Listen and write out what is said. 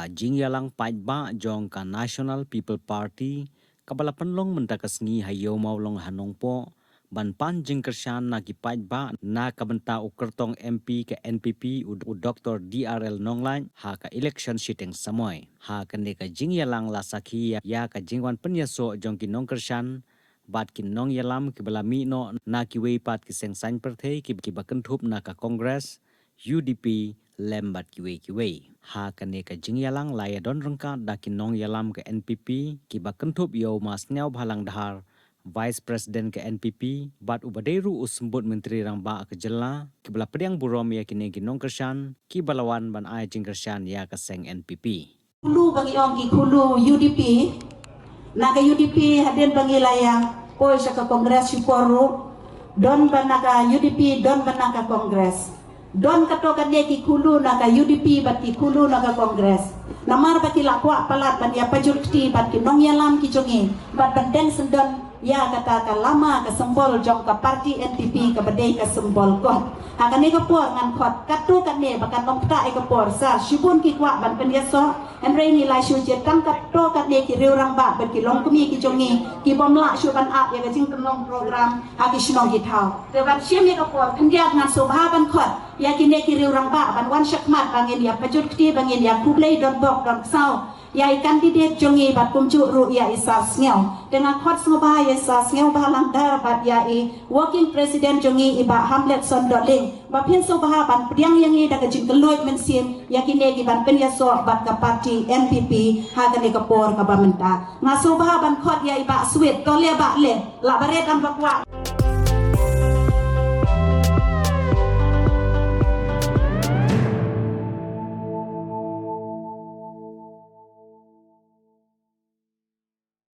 ka jingyalang paitba jong ka National People Party kabala penlong mentakasngi hayo maulong Nongpoh ban pan jingkersan na kipaitba na kabenta ukertong MP ke NPP u Dr. DRL Nonglan ha ka election sitting samoy ha ka ne ka jingyalang lasaki ya ka jingwan Pyniasoh jong ki nongkersan bat ki nong yalam ki balami no na ki wei pat ki sengsan perthei ki bakentup na ka Congress UDP lembat ki wei ha ka ne ka jingyalang laya don rengka da ki nong yalam ke NPP ki bakentup yo mas nyau bhalang dahar Vice President ke NPP bat ubaderu usembut menteri rangba ke jela ki bala pediang burom ya kini ki nong kersan ki balawan ban ai jingkersan ya ka seng NPP Hulu bagi orang ki hulu UDP naga UDP hadir bagi layang poi sa ka kongres siporu don banaka UDP don banaka kongres don katokan dia ki hulu naga UDP bat ki hulu naga kongres namar baki lakwa palat ban ya pajur kti bat ki nong yalam ki jongi bat bandeng sendon ya kata ka lama ka sembol jong ka parti NPP ka badai ka sembol ko akan ni ka por ngan khot katu kan ne bakan nong ta ka por sa sibun ki kwa ban Pyniasoh en rei ni lai shu je tang katu kan ne ki riu rang ba ban ki long kumi ki jongi ki bom la shu ban ap ya ka jing long program ha ki shnong ki thau te ban sim ni ka por kan dia ngan sobha ban khot ya ki ne ki riu rang ba ban wan shakmat bangin ya pajut kti bangin ya kublei don bok don sau ya kandidat jongi bat kumcu ru ya isa sngau dengan khot smoba ya isa sngau balang dar bat ya working president jongi iba hamlet son doling ba pin so ba ban priang yang da ka jingkeloi mensin ya kine ki ban Pyniasoh bat ka parti NPP ha ka ni ka por ka ba menta ngaso ba ban khot ya iba swit to le ba le la baret am bakwa